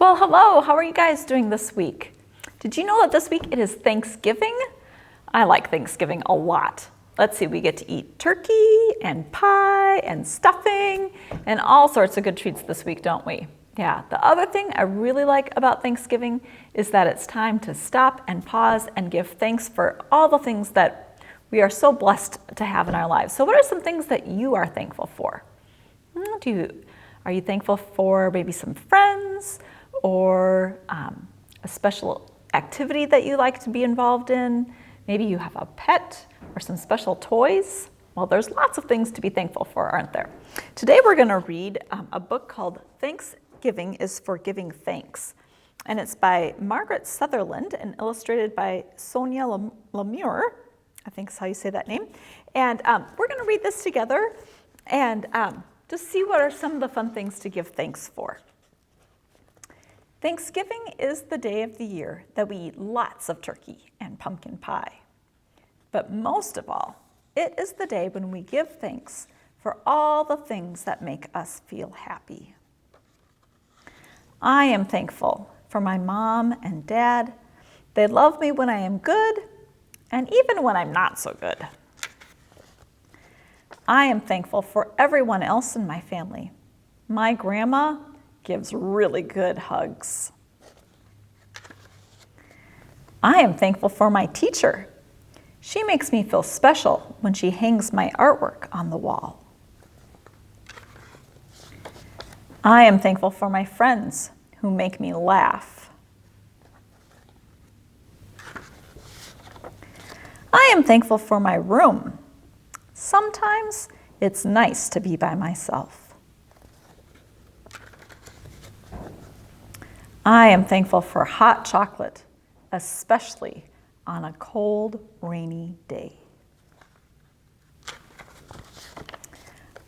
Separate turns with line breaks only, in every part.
Well, hello. How are you guys doing this week? Did you know that this week it is Thanksgiving? I like Thanksgiving a lot. Let's see, we get to eat turkey and pie and stuffing and all sorts of good treats this week, don't we? Yeah, the other thing I really like about Thanksgiving is that it's time to stop and pause and give thanks for all the things that we are so blessed to have in our lives. So what are some things that you are thankful for? Are you thankful for maybe some friends or a special activity that you like to be involved in? Maybe you have a pet or some special toys. Well, there's lots of things to be thankful for, aren't there? Today we're going to read a book called Thanksgiving is for Giving Thanks. And it's by Margaret Sutherland and illustrated by Sonia Lemure. I think is how you say that name. And we're going to read this together and just see what are some of the fun things to give thanks for. Thanksgiving is the day of the year that we eat lots of turkey and pumpkin pie. But most of all, it is the day when we give thanks for all the things that make us feel happy. I am thankful for my mom and dad. They love me when I am good and even when I'm not so good. I am thankful for everyone else in my family. My grandma gives really good hugs. I am thankful for my teacher. She makes me feel special when she hangs my artwork on the wall. I am thankful for my friends who make me laugh. I am thankful for my room. Sometimes it's nice to be by myself. I am thankful for hot chocolate, especially on a cold, rainy day.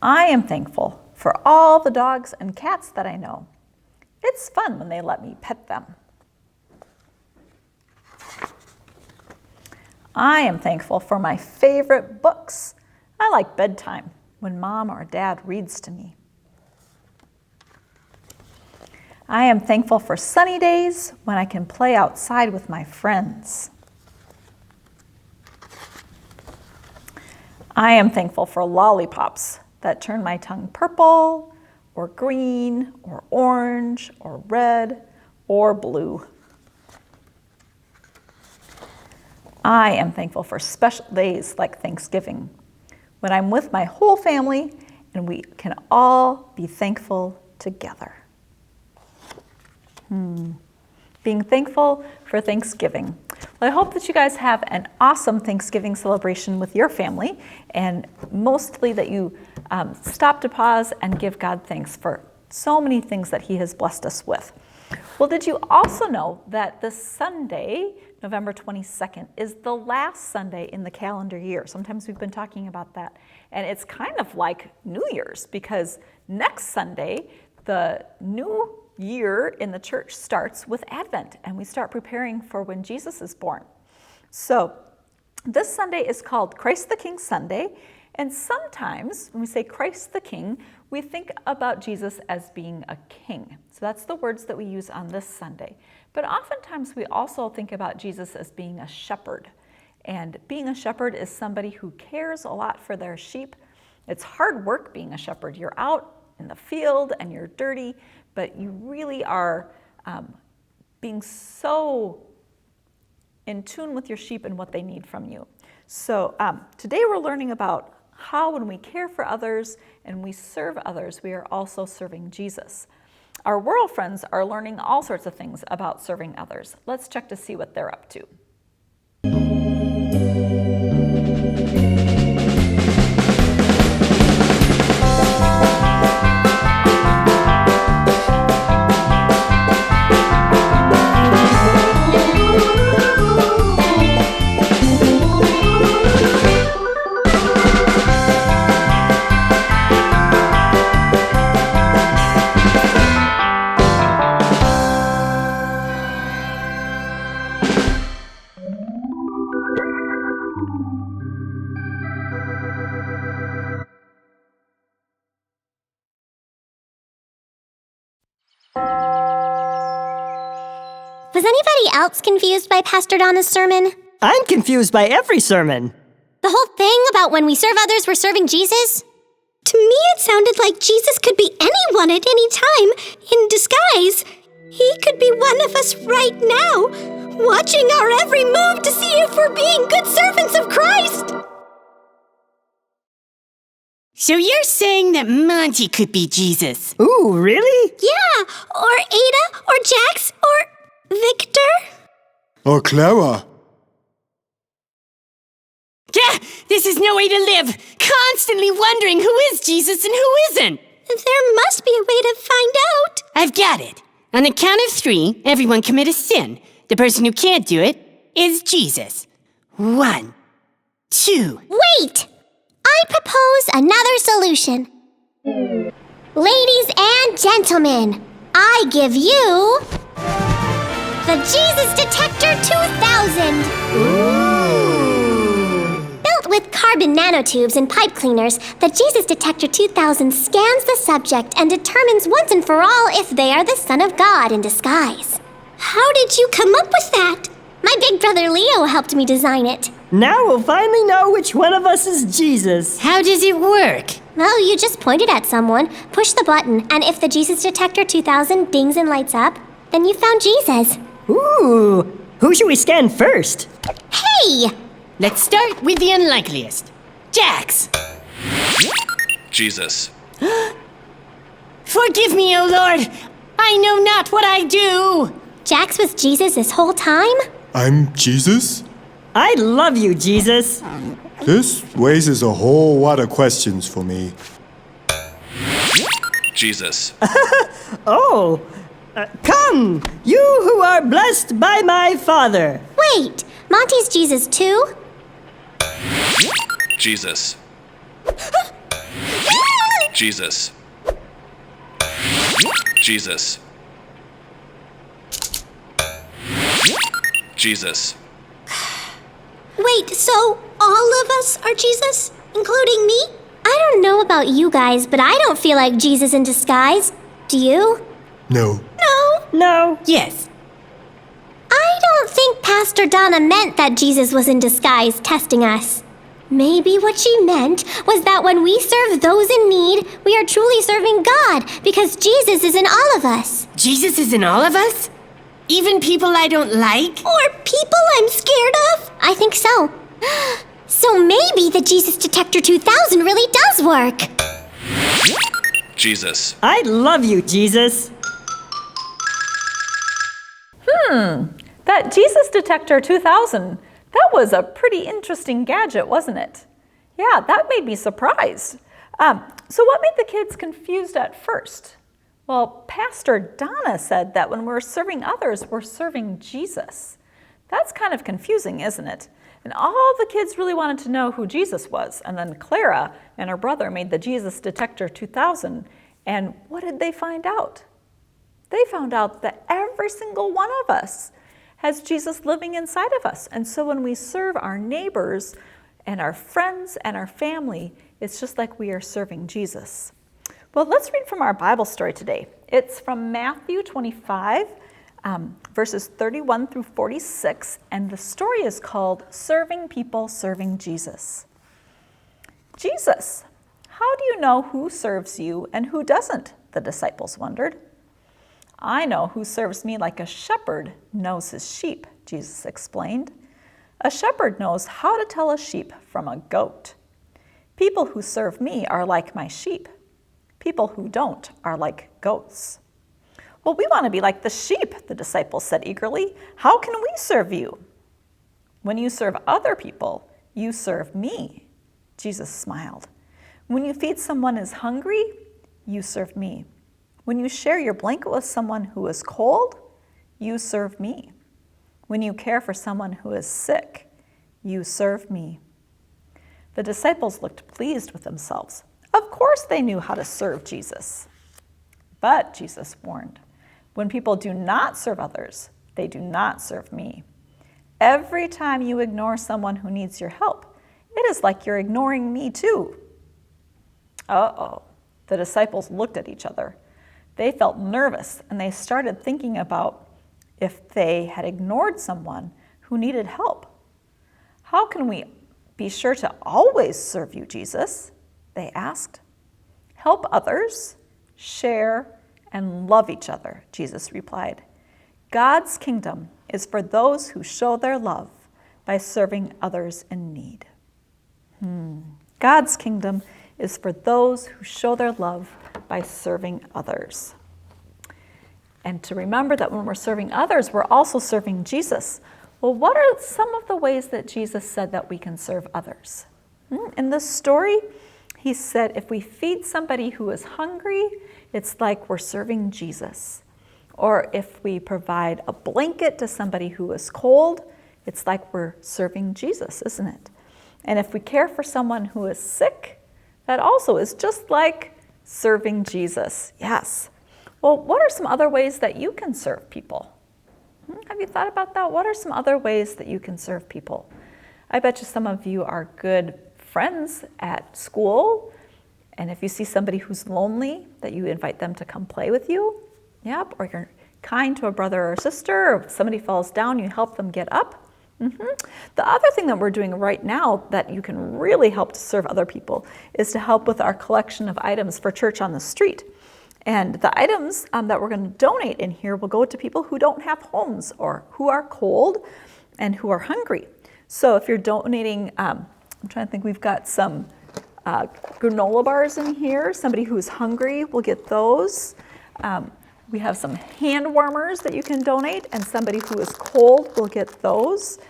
I am thankful for all the dogs and cats that I know. It's fun when they let me pet them. I am thankful for my favorite books. I like bedtime when mom or dad reads to me. I am thankful for sunny days when I can play outside with my friends. I am thankful for lollipops that turn my tongue purple or green or orange or red or blue. I am thankful for special days like Thanksgiving, when I'm with my whole family and we can all be thankful together. Being thankful for Thanksgiving. Well, I hope that you guys have an awesome Thanksgiving celebration with your family, and mostly that you stop to pause and give God thanks for so many things that He has blessed us with. Well, did you also know that this Sunday, November 22nd, is the last Sunday in the calendar year? Sometimes we've been talking about that. And it's kind of like New Year's, because next Sunday, the new year in the church starts with Advent, and we start preparing for when Jesus is born. So this Sunday is called Christ the King Sunday, and sometimes when we say Christ the King, we think about Jesus as being a king. So that's the words that we use on this Sunday. But oftentimes we also think about Jesus as being a shepherd. And being a shepherd is somebody who cares a lot for their sheep. It's hard work being a shepherd. You're out in the field and you're dirty, but you really are being so in tune with your sheep and what they need from you. So today we're learning about how when we care for others and we serve others, we are also serving Jesus. Our world friends are learning all sorts of things about serving others. Let's check to see what they're up to.
Was anybody else confused by Pastor Donna's sermon?
I'm confused by every sermon.
The whole thing about when we serve others, we're serving Jesus? To me, it sounded like Jesus could be anyone at any time, in disguise. He could be one of us right now, watching our every move to see if we're being good servants of Christ.
So you're saying that Monty could be Jesus?
Ooh, really?
Yeah, or Ada, or Jax, or Victor.
Or Clara.
Yeah, this is no way to live. Constantly wondering who is Jesus and who isn't.
There must be a way to find out.
I've got it. On the count of 3, everyone commit a sin. The person who can't do it is Jesus. 1, 2.
Wait! I propose another solution. Ladies and gentlemen, I give you the Jesus Detector 2000. Built with carbon nanotubes and pipe cleaners, the Jesus Detector 2000 scans the subject and determines once and for all if they are the Son of God in disguise. How did you come up with that? My big brother Leo helped me design it.
Now we'll finally know which one of us is Jesus.
How does it work?
Well, you just point it at someone, push the button, and if the Jesus Detector 2000 dings and lights up, then you found Jesus.
Ooh, who should we scan first?
Hey!
Let's start with the unlikeliest. Jax!
Jesus.
Forgive me, O Lord! I know not what I do!
Jax was Jesus this whole time?
I'm Jesus?
I love you, Jesus.
This raises a whole lot of questions for me.
Jesus.
Oh, come, you who are blessed by my Father.
Wait, Monty's Jesus too?
Jesus. Jesus. Jesus. Jesus.
Wait, so all of us are Jesus, including me? I don't know about you guys, but I don't feel like Jesus in disguise. Do you?
No.
No.
Yes.
I don't think Pastor Donna meant that Jesus was in disguise testing us. Maybe what she meant was that when we serve those in need, we are truly serving God, because Jesus is in all of us.
Jesus is in all of us? Even people I don't like?
Or people I'm scared of? I think so. So maybe the Jesus Detector 2000 really does work.
Jesus.
I love you, Jesus.
That Jesus Detector 2000, that was a pretty interesting gadget, wasn't it? Yeah, that made me surprised. So what made the kids confused at first? Well, Pastor Donna said that when we're serving others, we're serving Jesus. That's kind of confusing, isn't it? And all the kids really wanted to know who Jesus was. And then Clara and her brother made the Jesus Detector 2000. And what did they find out? They found out that every single one of us has Jesus living inside of us. And so when we serve our neighbors and our friends and our family, it's just like we are serving Jesus. Well, let's read from our Bible story today. It's from Matthew 25, verses 31 through 46, and the story is called Serving People, Serving Jesus. Jesus, how do you know who serves you and who doesn't? The disciples wondered. I know who serves me like a shepherd knows his sheep, Jesus explained. A shepherd knows how to tell a sheep from a goat. People who serve me are like my sheep. People who don't are like goats. Well, we want to be like the sheep, the disciples said eagerly. How can we serve you? When you serve other people, you serve me, Jesus smiled. When you feed someone who is hungry, you serve me. When you share your blanket with someone who is cold, you serve me. When you care for someone who is sick, you serve me. The disciples looked pleased with themselves. Of course they knew how to serve Jesus. But, Jesus warned, when people do not serve others, they do not serve me. Every time you ignore someone who needs your help, it is like you're ignoring me too. Uh-oh. The disciples looked at each other. They felt nervous, and they started thinking about if they had ignored someone who needed help? How can we be sure to always serve you, Jesus? They asked. Help others, share, and love each other, Jesus replied. God's kingdom is for those who show their love by serving others in need. God's kingdom is for those who show their love by serving others. And to remember that when we're serving others, we're also serving Jesus. Well, what are some of the ways that Jesus said that we can serve others? In this story, he said if we feed somebody who is hungry, it's like we're serving Jesus. Or if we provide a blanket to somebody who is cold, it's like we're serving Jesus, isn't it? And if we care for someone who is sick, that also is just like serving Jesus. Yes. Well, what are some other ways that you can serve people? Have you thought about that? What are some other ways that you can serve people? I bet you some of you are good friends at school. And if you see somebody who's lonely, that you invite them to come play with you. Yep. Or you're kind to a brother or sister, or if somebody falls down, you help them get up. The other thing that we're doing right now that you can really help to serve other people is to help with our collection of items for Church on the Street. And the items that we're going to donate in here will go to people who don't have homes or who are cold and who are hungry. So if you're donating, I'm trying to think, we've got some granola bars in here. Somebody who's hungry will get those. We have some hand warmers that you can donate, and somebody who is cold will get those.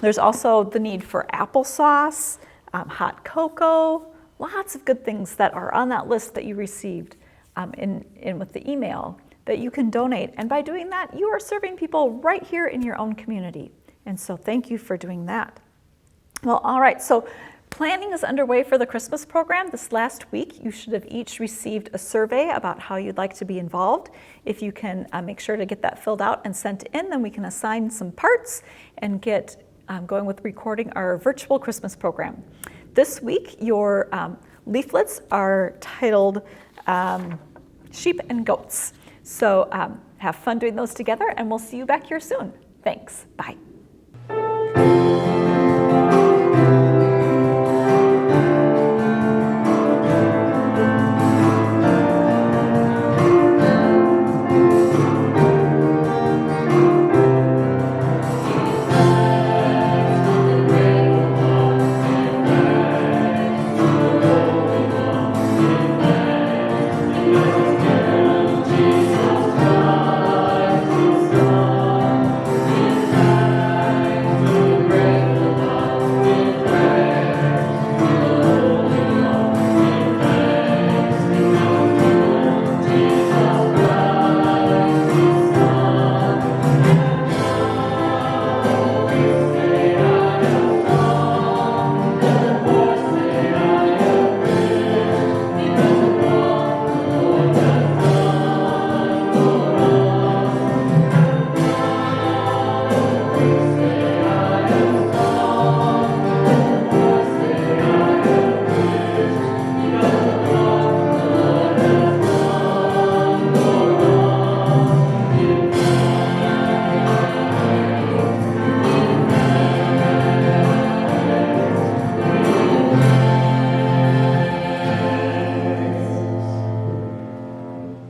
There's also the need for applesauce, hot cocoa, lots of good things that are on that list that you received in with the email that you can donate. And by doing that, you are serving people right here in your own community. And so thank you for doing that. Well, all right, so planning is underway for the Christmas program. This last week, you should have each received a survey about how you'd like to be involved. If you can make sure to get that filled out and sent in, then we can assign some parts and get going with recording our virtual Christmas program. This week, your leaflets are titled Sheep and Goats. So have fun doing those together, and we'll see you back here soon. Thanks. Bye.